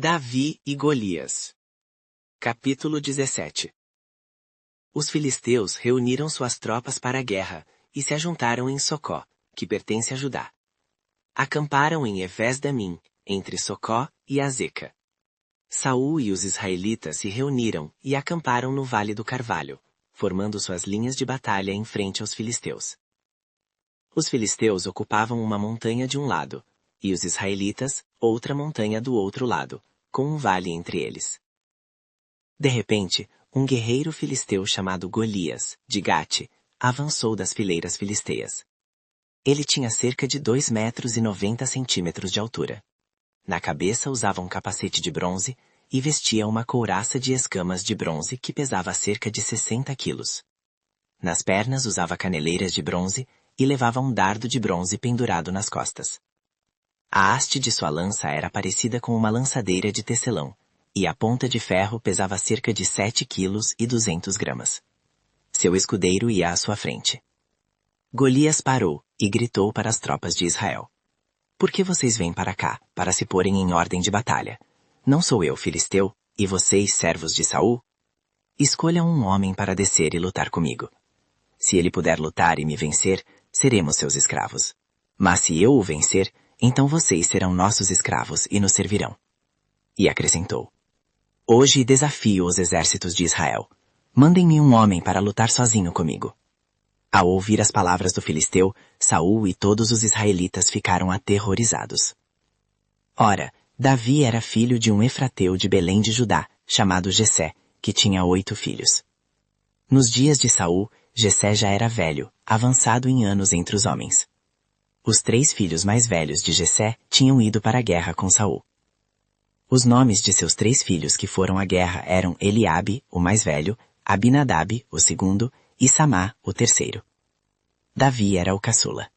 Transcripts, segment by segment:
Davi e Golias. Capítulo 17. Os filisteus reuniram suas tropas para a guerra, e se ajuntaram em Socó, que pertence a Judá. Acamparam em Efes-Damim, entre Socó e Azeca. Saul e os israelitas se reuniram e acamparam no Vale do Carvalho, formando suas linhas de batalha em frente aos filisteus. Os filisteus ocupavam uma montanha de um lado, e os israelitas, outra montanha do outro lado, com um vale entre eles. De repente, um guerreiro filisteu chamado Golias, de Gate, avançou das fileiras filisteias. Ele tinha cerca de 2,90 metros de altura. Na cabeça usava um capacete de bronze e vestia uma couraça de escamas de bronze que pesava cerca de 60 quilos. Nas pernas usava caneleiras de bronze e levava um dardo de bronze pendurado nas costas. A haste de sua lança era parecida com uma lançadeira de tecelão, e a ponta de ferro pesava cerca de 7 quilos e 200 gramas. Seu escudeiro ia à sua frente. Golias parou e gritou para as tropas de Israel. Por que vocês vêm para cá, para se porem em ordem de batalha? Não sou eu, filisteu, e vocês, servos de Saul? Escolham um homem para descer e lutar comigo. Se ele puder lutar e me vencer, seremos seus escravos. Mas se eu o vencer, então vocês serão nossos escravos e nos servirão. E acrescentou: Hoje desafio os exércitos de Israel. Mandem-me um homem para lutar sozinho comigo. Ao ouvir as palavras do filisteu, Saul e todos os israelitas ficaram aterrorizados. Ora, Davi era filho de um efrateu de Belém de Judá, chamado Jessé, que tinha 8 filhos. Nos dias de Saul, Jessé já era velho, avançado em anos entre os homens. Os 3 filhos mais velhos de Jessé tinham ido para a guerra com Saul. Os nomes de seus 3 filhos que foram à guerra eram Eliabe, o mais velho, Abinadab, o segundo, e Samá, o terceiro. Davi era o caçula.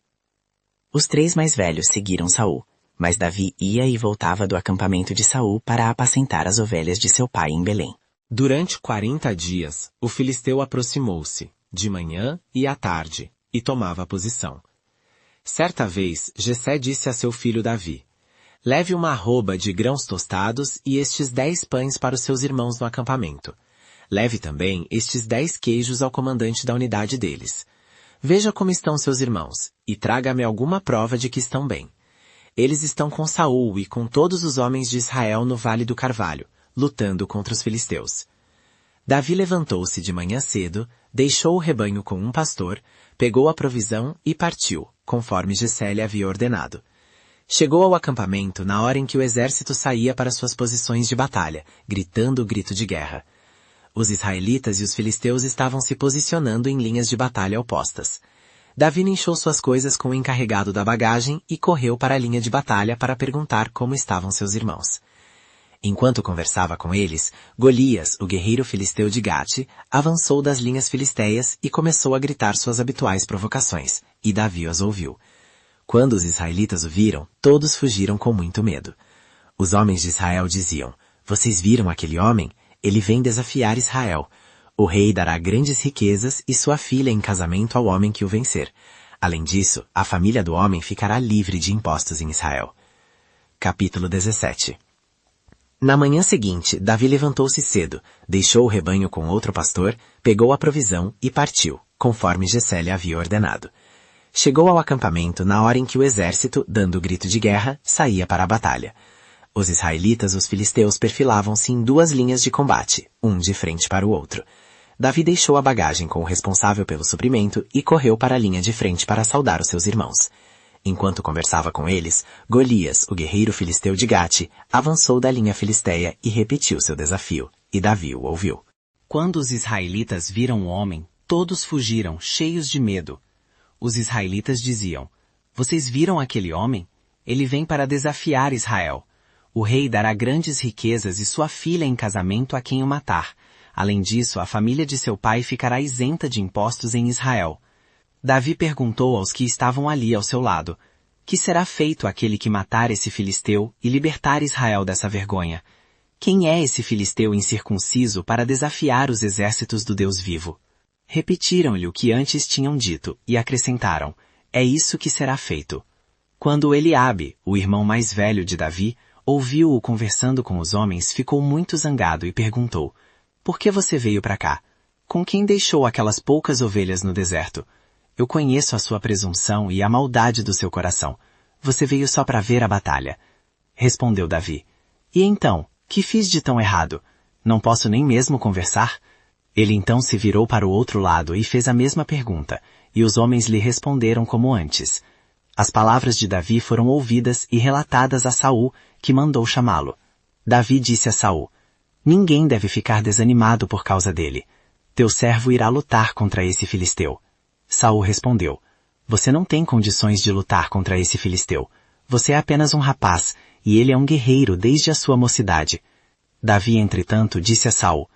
Os 3 mais velhos seguiram Saul, mas Davi ia e voltava do acampamento de Saul para apacentar as ovelhas de seu pai em Belém. Durante 40 dias, o filisteu aproximou-se, de manhã e à tarde, e tomava posição. Certa vez, Jessé disse a seu filho Davi: Leve uma arroba de grãos tostados e estes 10 pães para os seus irmãos no acampamento. Leve também estes 10 queijos ao comandante da unidade deles. Veja como estão seus irmãos, e traga-me alguma prova de que estão bem. Eles estão com Saul e com todos os homens de Israel no Vale do Carvalho, lutando contra os filisteus. Davi levantou-se de manhã cedo, deixou o rebanho com um pastor, pegou a provisão e partiu, conforme Jessé lhe havia ordenado. Chegou ao acampamento na hora em que o exército saía para suas posições de batalha, gritando o grito de guerra. Os israelitas e os filisteus estavam se posicionando em linhas de batalha opostas. Davi encheu suas coisas com o encarregado da bagagem e correu para a linha de batalha para perguntar como estavam seus irmãos. Enquanto conversava com eles, Golias, o guerreiro filisteu de Gate, avançou das linhas filisteias e começou a gritar suas habituais provocações, e Davi as ouviu. Quando os israelitas o viram, todos fugiram com muito medo. Os homens de Israel diziam: Vocês viram aquele homem? Ele vem desafiar Israel. O rei dará grandes riquezas e sua filha em casamento ao homem que o vencer. Além disso, a família do homem ficará livre de impostos em Israel. Capítulo 17. Na manhã seguinte, Davi levantou-se cedo, deixou o rebanho com outro pastor, pegou a provisão e partiu, conforme Jessé lhe havia ordenado. Chegou ao acampamento na hora em que o exército, dando o grito de guerra, saía para a batalha. Os israelitas e os filisteus perfilavam-se em 2 linhas de combate, um de frente para o outro. Davi deixou a bagagem com o responsável pelo suprimento e correu para a linha de frente para saudar os seus irmãos. Enquanto conversava com eles, Golias, o guerreiro filisteu de Gate, avançou da linha filisteia e repetiu seu desafio, e Davi o ouviu. Quando os israelitas viram o homem, todos fugiram, cheios de medo. Os israelitas diziam: Vocês viram aquele homem? Ele vem para desafiar Israel. O rei dará grandes riquezas e sua filha em casamento a quem o matar. Além disso, a família de seu pai ficará isenta de impostos em Israel. Davi perguntou aos que estavam ali ao seu lado: Que será feito àquele que matar esse filisteu e libertar Israel dessa vergonha? Quem é esse filisteu incircunciso para desafiar os exércitos do Deus vivo? Repetiram-lhe o que antes tinham dito e acrescentaram: É isso que será feito. Quando Eliabe, o irmão mais velho de Davi, ouviu-o conversando com os homens, ficou muito zangado e perguntou: por que você veio para cá? Com quem deixou aquelas poucas ovelhas no deserto? Eu conheço a sua presunção e a maldade do seu coração. Você veio só para ver a batalha. Respondeu Davi: e então, que fiz de tão errado? Não posso nem mesmo conversar? Ele então se virou para o outro lado e fez a mesma pergunta, e os homens lhe responderam como antes. As palavras de Davi foram ouvidas e relatadas a Saul, que mandou chamá-lo. Davi disse a Saul: ninguém deve ficar desanimado por causa dele. Teu servo irá lutar contra esse filisteu. Saul respondeu: você não tem condições de lutar contra esse filisteu. Você é apenas um rapaz, e ele é um guerreiro desde a sua mocidade. Davi, entretanto, disse a Saul: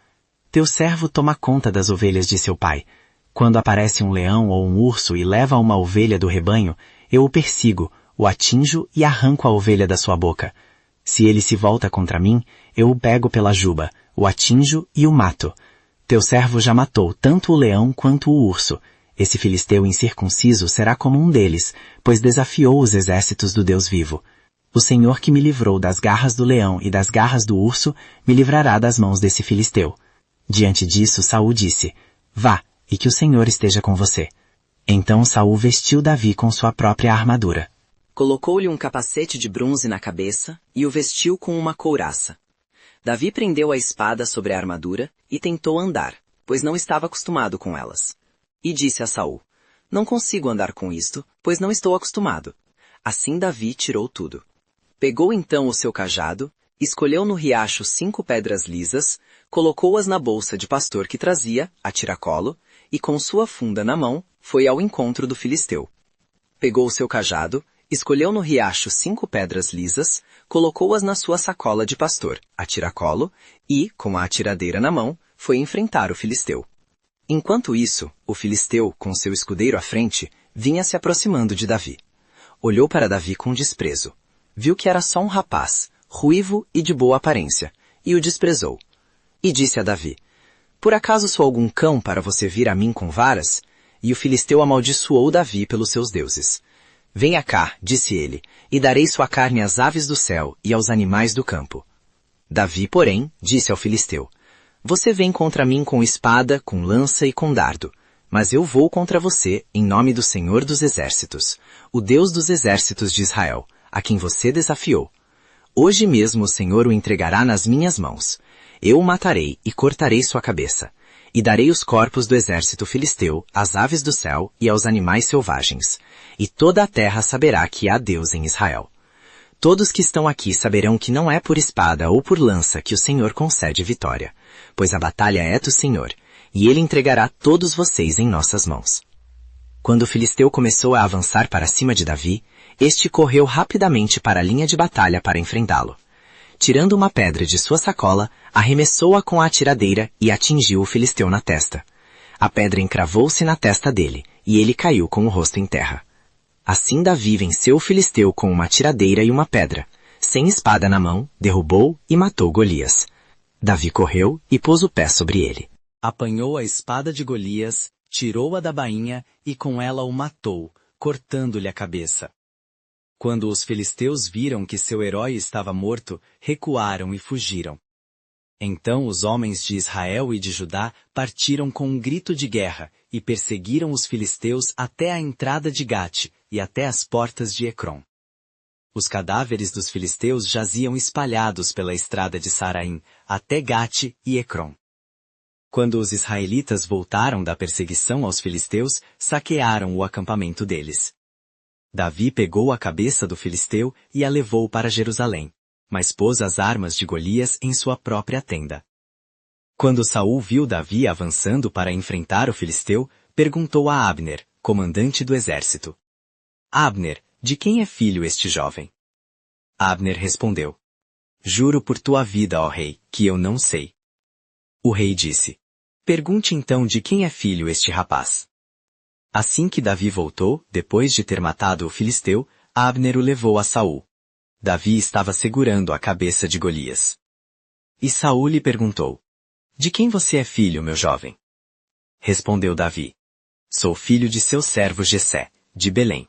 teu servo toma conta das ovelhas de seu pai. Quando aparece um leão ou um urso e leva uma ovelha do rebanho, eu o persigo, o atinjo e arranco a ovelha da sua boca. Se ele se volta contra mim, eu o pego pela juba, o atinjo e o mato. Teu servo já matou tanto o leão quanto o urso. Esse filisteu incircunciso será como um deles, pois desafiou os exércitos do Deus vivo. O Senhor que me livrou das garras do leão e das garras do urso, me livrará das mãos desse filisteu. Diante disso, Saul disse: vá, e que o Senhor esteja com você. Então Saul vestiu Davi com sua própria armadura. Colocou-lhe um capacete de bronze na cabeça e o vestiu com uma couraça. Davi prendeu a espada sobre a armadura e tentou andar, pois não estava acostumado com elas. E disse a Saul: não consigo andar com isto, pois não estou acostumado. Assim Davi tirou tudo. Pegou então o seu cajado, escolheu no riacho 5 pedras lisas, colocou-as na bolsa de pastor que trazia, a tiracolo, e com sua funda na mão, foi ao encontro do filisteu. Pegou o seu cajado, escolheu no riacho 5 pedras lisas, colocou-as na sua sacola de pastor, a tiracolo, e, com a atiradeira na mão, foi enfrentar o filisteu. Enquanto isso, o filisteu, com seu escudeiro à frente, vinha se aproximando de Davi. Olhou para Davi com desprezo. Viu que era só um rapaz, ruivo e de boa aparência, e o desprezou. E disse a Davi: por acaso sou algum cão para você vir a mim com varas? E o filisteu amaldiçoou Davi pelos seus deuses. Venha cá, disse ele, e darei sua carne às aves do céu e aos animais do campo. Davi, porém, disse ao filisteu: você vem contra mim com espada, com lança e com dardo, mas eu vou contra você em nome do Senhor dos Exércitos, o Deus dos exércitos de Israel, a quem você desafiou. Hoje mesmo o Senhor o entregará nas minhas mãos. Eu o matarei e cortarei sua cabeça, e darei os corpos do exército filisteu às aves do céu e aos animais selvagens, e toda a terra saberá que há Deus em Israel. Todos que estão aqui saberão que não é por espada ou por lança que o Senhor concede vitória, pois a batalha é do Senhor, e ele entregará todos vocês em nossas mãos. Quando o filisteu começou a avançar para cima de Davi, este correu rapidamente para a linha de batalha para enfrentá-lo. Tirando uma pedra de sua sacola, arremessou-a com a atiradeira e atingiu o filisteu na testa. A pedra encravou-se na testa dele, e ele caiu com o rosto em terra. Assim Davi venceu o filisteu com uma atiradeira e uma pedra. Sem espada na mão, derrubou e matou Golias. Davi correu e pôs o pé sobre ele. Apanhou a espada de Golias, tirou-a da bainha e com ela o matou, cortando-lhe a cabeça. Quando os filisteus viram que seu herói estava morto, recuaram e fugiram. Então os homens de Israel e de Judá partiram com um grito de guerra e perseguiram os filisteus até a entrada de Gate e até as portas de Ecrom. Os cadáveres dos filisteus jaziam espalhados pela estrada de Saraim, até Gate e Ecrom. Quando os israelitas voltaram da perseguição aos filisteus, saquearam o acampamento deles. Davi pegou a cabeça do filisteu e a levou para Jerusalém, mas pôs as armas de Golias em sua própria tenda. Quando Saul viu Davi avançando para enfrentar o filisteu, perguntou a Abner, comandante do exército: Abner, de quem é filho este jovem? Abner respondeu: Juro por tua vida, ó rei, que eu não sei. O rei disse: Pergunte então de quem é filho este rapaz. Assim que Davi voltou, depois de ter matado o filisteu, Abner o levou a Saul. Davi estava segurando a cabeça de Golias. E Saul lhe perguntou: De quem você é filho, meu jovem? Respondeu Davi: Sou filho de seu servo Jessé, de Belém.